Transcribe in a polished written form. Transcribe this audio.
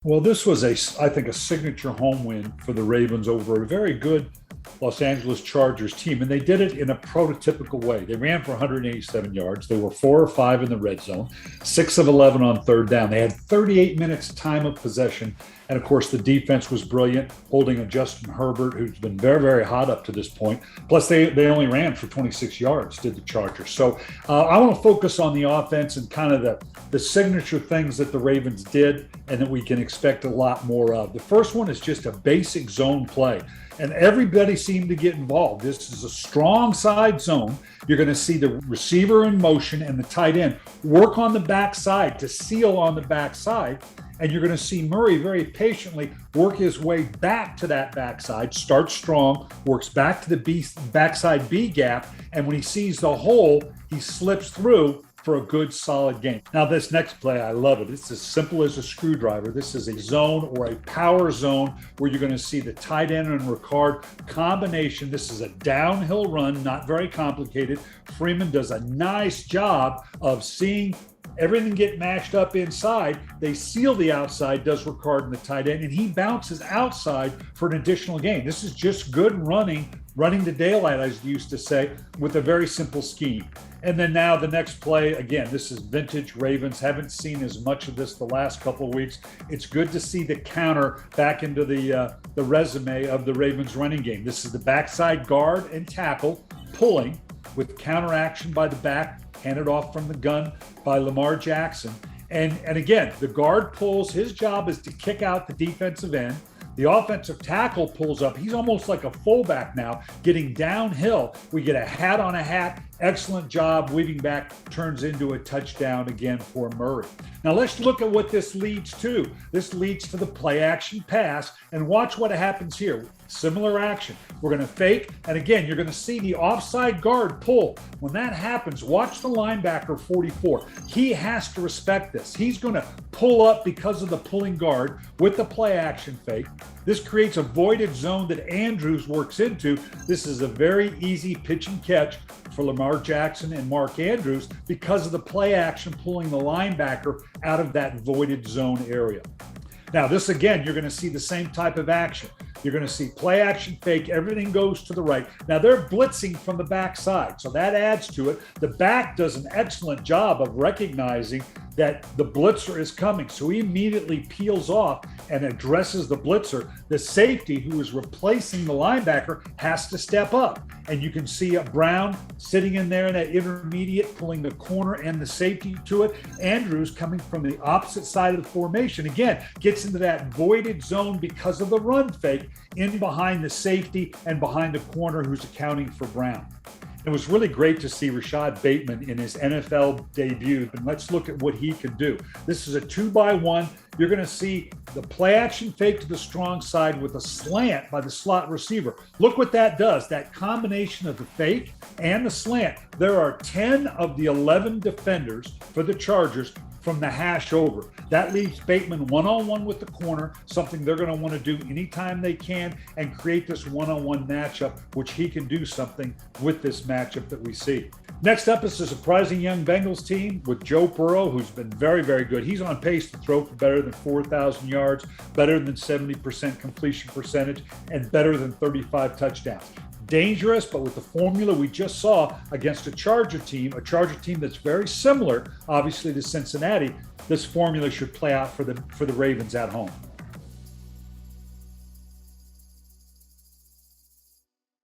Well, this was I think, a signature home win for the Ravens over a very good Los Angeles Chargers team, and they did it in a prototypical way. They ran for 187 yards. They were 4 or 5 in the red zone, 6 of 11 on third down. They had 38 minutes time of possession, and of course, the defense was brilliant, holding a Justin Herbert, who's been very, very hot up to this point. Plus, they only ran for 26 yards, did the Chargers. So I want to focus on the offense and kind of the signature things that the Ravens did and that we can expect a lot more of. The first one is just a basic zone play, and everybody seemed to get involved. This is a strong side zone. You're going to see the receiver in motion and the tight end work on the backside to seal on the backside. And you're going to see Murray very patiently work his way back to that backside, starts strong, works back to the backside B gap. And when he sees the hole, he slips through for a good, solid game. Now, this next play, I love it. It's as simple as a screwdriver. This is a zone or a power zone where you're going to see the tight end and Ricard combination. This is a downhill run, not very complicated. Freeman does a nice job of seeing everything get matched up inside. They seal the outside, does Ricard in the tight end, and he bounces outside for an additional gain. This is just good running the daylight, as you used to say, with a very simple scheme. And then now the next play, again, this is vintage Ravens. Haven't seen as much of this the last couple of weeks. It's good to see the counter back into the resume of the Ravens running game. This is the backside guard and tackle pulling with counter action by the back, handed off from the gun by Lamar Jackson. And again, the guard pulls. His job is to kick out the defensive end. The offensive tackle pulls up. He's almost like a fullback now, getting downhill. We get a hat on a hat. Excellent job. Weaving back turns into a touchdown again for Murray. Now let's look at what this leads to. This leads to the play action pass, and watch what happens here. Similar action. We're going to fake, and again, you're going to see the offside guard pull. When that happens, watch the linebacker 44. He has to respect this. He's going to pull up because of the pulling guard with the play action fake. This creates a voided zone that Andrews works into. This is a very easy pitch and catch for Lamar Jackson and Mark Andrews because of the play action pulling the linebacker out of that voided zone area. Now, this again, you're going to see the same type of action. You're going to see play action fake. Everything goes to the right. Now, they're blitzing from the backside, so that adds to it. The back does an excellent job of recognizing that the blitzer is coming, so he immediately peels off and addresses the blitzer. The safety, who is replacing the linebacker, has to step up. And you can see Brown sitting in there in that intermediate, pulling the corner and the safety to it. Andrews coming from the opposite side of the formation, again, gets into that voided zone because of the run fake in behind the safety and behind the corner who's accounting for Brown. It was really great to see Rashad Bateman in his NFL debut, and let's look at what he can do. This is a 2-by-1. You're going to see the play action fake to the strong side with a slant by the slot receiver. Look what that does, that combination of the fake and the slant. There are 10 of the 11 defenders for the Chargers from the hash over. That leaves Bateman one-on-one with the corner, something they're going to want to do anytime they can and create this one-on-one matchup, which he can do something with this matchup that we see. Next up is a surprising young Bengals team with Joe Burrow, who's been very, very good. He's on pace to throw for better than 4,000 yards, better than 70% completion percentage, and better than 35 touchdowns. Dangerous, but with the formula we just saw against a Charger team that's very similar, obviously, to Cincinnati, this formula should play out for the Ravens at home.